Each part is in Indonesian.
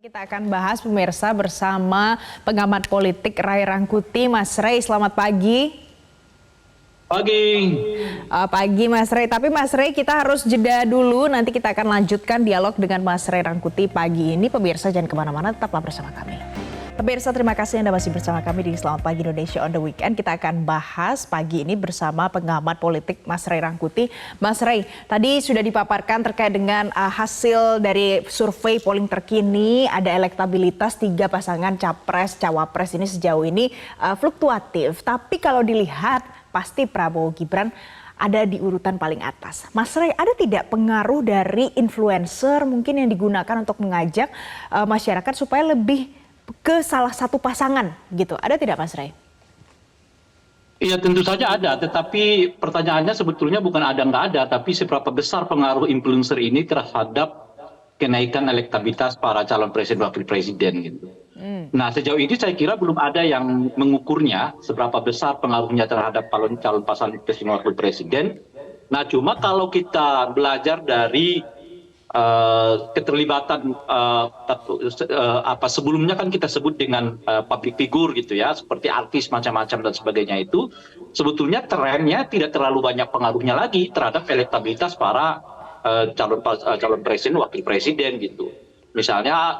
Kita akan bahas pemirsa bersama pengamat politik Ray Rangkuti. Mas Ray, selamat pagi. Pagi. Pagi Mas Ray, tapi Mas Ray kita harus jeda dulu. Nanti kita akan lanjutkan dialog dengan Mas Ray Rangkuti pagi ini. Pemirsa jangan kemana-mana, tetaplah bersama kami. Pemirsa, terima kasih Anda masih bersama kami di Selamat Pagi Indonesia on the Weekend. Kita akan bahas pagi ini bersama pengamat politik Mas Ray Rangkuti. Mas Ray, tadi sudah dipaparkan terkait dengan hasil dari survei polling terkini. Ada elektabilitas 3 pasangan capres, cawapres ini sejauh ini fluktuatif. Tapi kalau dilihat pasti Prabowo Gibran ada di urutan paling atas. Mas Ray, ada tidak pengaruh dari influencer mungkin yang digunakan untuk mengajak masyarakat supaya lebih ke salah satu pasangan gitu? Ada tidak Mas Ray? Iya tentu saja ada, tetapi pertanyaannya sebetulnya bukan ada nggak ada, tapi seberapa besar pengaruh influencer ini terhadap kenaikan elektabilitas para calon presiden wakil presiden gitu. Nah sejauh ini saya kira belum ada yang mengukurnya seberapa besar pengaruhnya terhadap calon pasangan presiden wakil presiden. Nah cuma kalau kita belajar dari keterlibatan sebelumnya kan kita sebut dengan public figure gitu ya, seperti artis macam-macam dan sebagainya, itu sebetulnya trennya tidak terlalu banyak pengaruhnya lagi terhadap elektabilitas para calon presiden wakil presiden gitu. Misalnya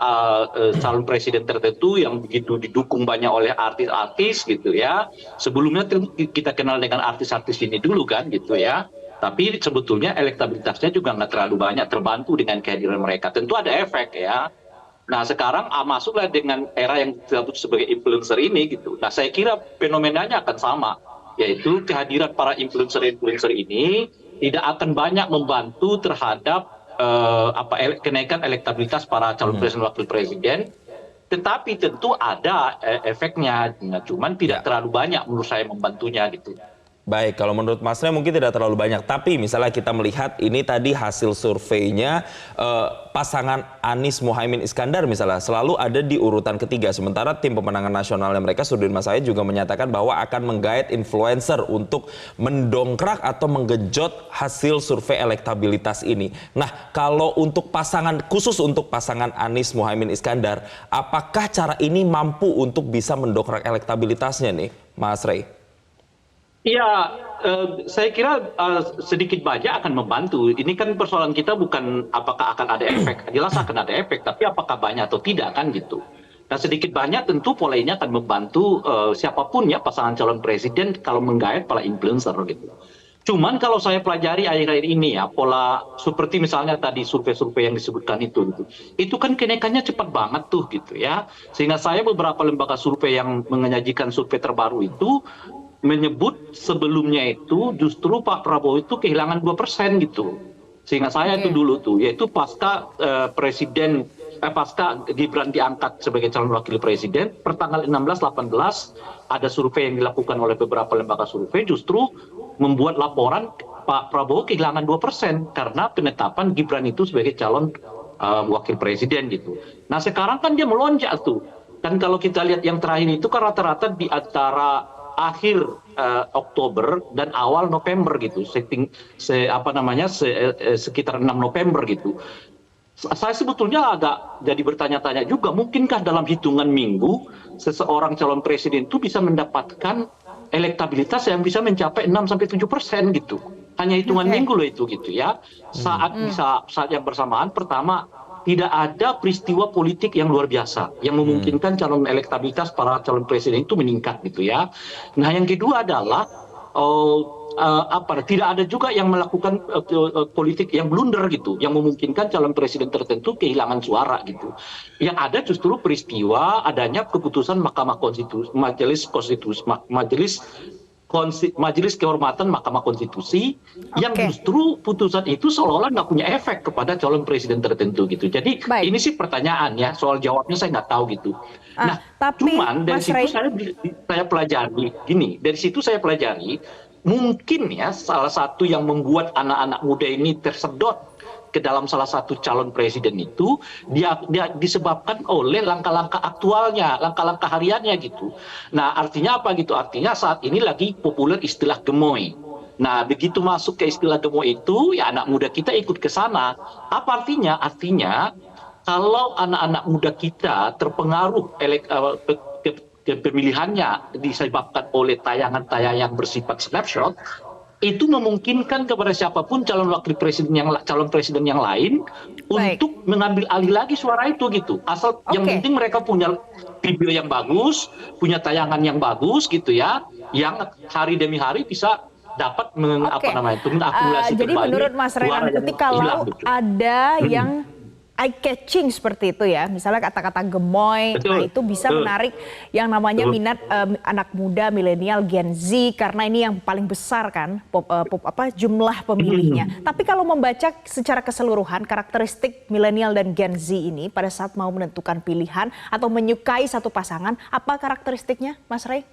calon presiden tertentu yang begitu didukung banyak oleh artis-artis gitu ya, sebelumnya kita kenal dengan artis-artis ini dulu kan gitu ya. Tapi sebetulnya elektabilitasnya juga nggak terlalu banyak terbantu dengan kehadiran mereka. Tentu ada efek ya. Nah sekarang masuklah dengan era yang disebut sebagai influencer ini gitu. Nah saya kira fenomenanya akan sama, yaitu kehadiran para influencer ini tidak akan banyak membantu terhadap kenaikan elektabilitas para calon presiden wakil presiden. Tetapi tentu ada efeknya, cuman tidak terlalu banyak menurut saya membantunya gitu. Baik, kalau menurut Mas Ray mungkin tidak terlalu banyak. Tapi misalnya kita melihat ini tadi hasil surveinya pasangan Anies Muhaimin Iskandar misalnya selalu ada di urutan ketiga. Sementara tim pemenangan nasionalnya mereka, Sudirman Said, juga menyatakan bahwa akan menggait influencer untuk mendongkrak atau menggenjot hasil survei elektabilitas ini. Nah, kalau untuk khusus untuk pasangan Anies Muhaimin Iskandar, apakah cara ini mampu untuk bisa mendongkrak elektabilitasnya nih, Mas Ray? Iya, saya kira sedikit banyak akan membantu. Ini kan persoalan kita bukan apakah akan ada efek. Jelas akan ada efek, tapi apakah banyak atau tidak kan gitu. Nah sedikit banyak tentu pola ini akan membantu siapapun ya pasangan calon presiden kalau menggait para influencer gitu. Cuman kalau saya pelajari akhir-akhir ini ya, pola seperti misalnya tadi survei-survei yang disebutkan itu kan kenaikannya cepat banget tuh gitu ya. Sehingga saya beberapa lembaga survei yang menyajikan survei terbaru itu menyebut sebelumnya itu justru Pak Prabowo itu kehilangan 2% gitu. Sehingga saya itu dulu tuh, yaitu pasca Gibran diangkat sebagai calon wakil presiden, pertanggal 16-18 ada survei yang dilakukan oleh beberapa lembaga survei justru membuat laporan Pak Prabowo kehilangan 2% karena penetapan Gibran itu sebagai calon wakil presiden gitu. Nah sekarang kan dia melonjak tuh. Dan kalau kita lihat yang terakhir itu kan rata-rata di antara akhir Oktober dan awal November gitu, sekitar 6 November gitu. Saya sebetulnya agak jadi bertanya-tanya juga, mungkinkah dalam hitungan minggu seseorang calon presiden itu bisa mendapatkan elektabilitas yang bisa mencapai 6-7% gitu. Hanya hitungan minggu loh itu gitu ya. Saat yang bersamaan, pertama tidak ada peristiwa politik yang luar biasa yang memungkinkan calon elektabilitas para calon presiden itu meningkat gitu ya. Nah yang kedua adalah tidak ada juga yang melakukan politik yang blunder gitu, yang memungkinkan calon presiden tertentu kehilangan suara gitu. Yang ada justru peristiwa adanya keputusan Mahkamah Konstitusi, Majelis Kehormatan Mahkamah Konstitusi yang justru putusan itu seolah-olah nggak punya efek kepada calon presiden tertentu gitu. Jadi ini sih pertanyaan ya, soal jawabnya saya nggak tahu gitu. Nah, cuman dari situ saya pelajari gini, dari situ saya pelajari mungkin ya salah satu yang membuat anak-anak muda ini tersedot ke dalam salah satu calon presiden itu dia disebabkan oleh langkah-langkah aktualnya, langkah-langkah hariannya gitu. Nah artinya apa gitu? Artinya saat ini lagi populer istilah gemoy. Nah begitu masuk ke istilah gemoy itu ya anak muda kita ikut ke sana. Apa artinya? Artinya kalau anak-anak muda kita terpengaruh pemilihannya disebabkan oleh tayangan-tayangan yang bersifat snapshot, itu memungkinkan kepada siapapun calon presiden yang lain Baik. untuk mengambil alih lagi suara itu gitu. Asal yang Oke. penting mereka punya video yang bagus, punya tayangan yang bagus gitu ya, yang hari demi hari bisa dapat Oke. mengakumulasi Jadi kembali menurut Mas Ray suara yang Rangkuti hilang kalau gitu. ada yang eye catching seperti itu ya, misalnya kata-kata gemoy, Betul, nah itu bisa betul. menarik yang namanya Betul. minat anak muda, milenial, Gen Z karena ini yang paling besar kan jumlah pemilihnya. Tapi kalau membaca secara keseluruhan karakteristik milenial dan Gen Z ini pada saat mau menentukan pilihan atau menyukai satu pasangan, apa karakteristiknya, Mas Ray?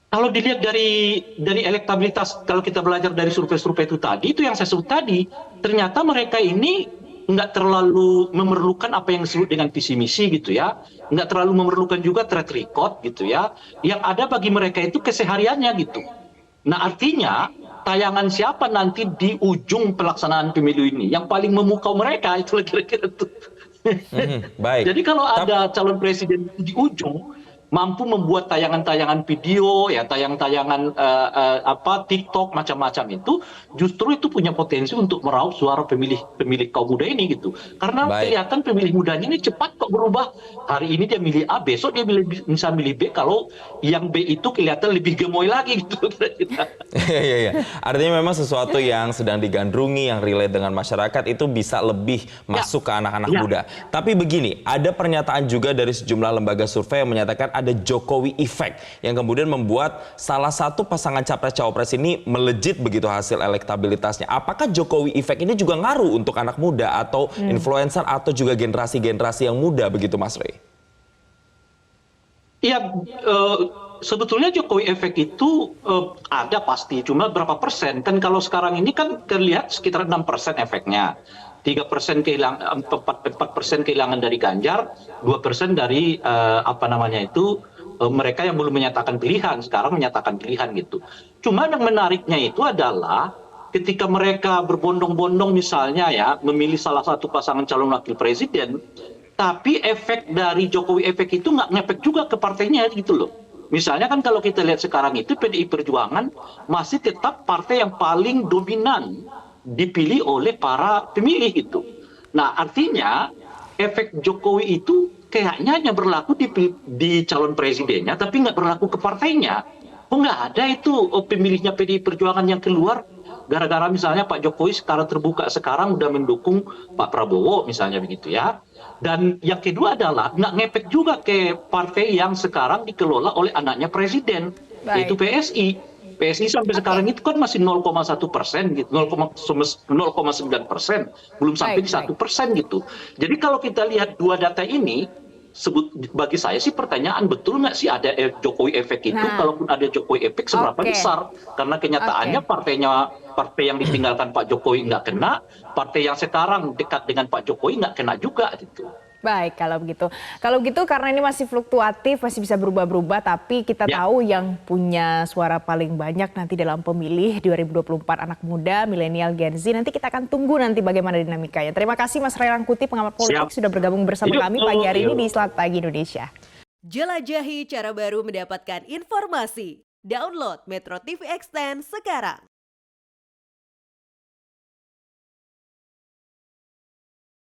Kalau dilihat dari elektabilitas, kalau kita belajar dari survei-survei itu tadi, itu yang saya sebut tadi, ternyata mereka ini nggak terlalu memerlukan apa yang disebut dengan visi misi gitu ya, nggak terlalu memerlukan juga track record gitu ya, yang ada bagi mereka itu kesehariannya gitu. Nah artinya tayangan siapa nanti di ujung pelaksanaan pemilu ini yang paling memukau mereka itu kira-kira tuh. Baik. Jadi kalau ada calon presiden di ujung mampu membuat tayangan-tayangan video, ya tayangan-tayangan TikTok macam-macam itu, justru itu punya potensi untuk meraup suara pemilih kaum muda ini gitu. Karena Baik. kelihatan pemilih mudanya ini cepat kok berubah. Hari ini dia milih A, besok dia bisa milih B. Kalau yang B itu kelihatan lebih gemoy lagi gitu. Iya. Artinya memang sesuatu yang sedang digandrungi, yang relate dengan masyarakat itu bisa lebih masuk ke anak-anak muda. Tapi begini, ada pernyataan juga dari sejumlah lembaga survei yang menyatakan ada Jokowi effect yang kemudian membuat salah satu pasangan capres-cawapres ini melejit begitu hasil elektabilitasnya. Apakah Jokowi effect ini juga ngaruh untuk anak muda atau influencer atau juga generasi-generasi yang muda begitu, Mas Ray? Iya, sebetulnya Jokowi efek itu ada pasti, cuma berapa persen? Kan kalau sekarang ini kan terlihat sekitar 6% efeknya. 3% kehilangan, 4% kehilangan dari Ganjar, 2% dari mereka yang belum menyatakan pilihan, sekarang menyatakan pilihan gitu. Cuma yang menariknya itu adalah ketika mereka berbondong-bondong misalnya ya memilih salah satu pasangan calon wakil presiden, tapi efek dari Jokowi efek itu nggak ngefek juga ke partainya gitu loh. Misalnya kan kalau kita lihat sekarang itu PDI Perjuangan masih tetap partai yang paling dominan dipilih oleh para pemilih itu. Nah artinya efek Jokowi itu kayaknya hanya berlaku di calon presidennya tapi nggak berlaku ke partainya. Oh nggak ada itu pemilihnya PDI Perjuangan yang keluar gara-gara misalnya Pak Jokowi sekarang terbuka sekarang udah mendukung Pak Prabowo misalnya begitu ya. Dan yang kedua adalah nggak ngefek juga ke partai yang sekarang dikelola oleh anaknya presiden, yaitu PSI. PSI sampai sekarang itu kan masih 0,1% gitu, 0,9%, belum sampai di 1% gitu. Jadi kalau kita lihat dua data ini, bagi saya sih pertanyaan betul nggak sih ada Jokowi efek itu? Kalaupun ada Jokowi efek seberapa besar? Karena kenyataannya partai yang ditinggalkan Pak Jokowi nggak kena, partai yang sekarang dekat dengan Pak Jokowi nggak kena juga gitu. Baik, kalau begitu. Kalau begitu karena ini masih fluktuatif, masih bisa berubah-berubah, tapi kita tahu yang punya suara paling banyak nanti dalam pemilih 2024 anak muda, milenial, Gen Z. Nanti kita akan tunggu nanti bagaimana dinamikanya. Terima kasih Mas Ray Rangkuti, pengamat politik, sudah bergabung bersama kami pagi hari ini di Selamat Pagi Indonesia. Jelajahi cara baru mendapatkan informasi. Download Metro TV Extend sekarang.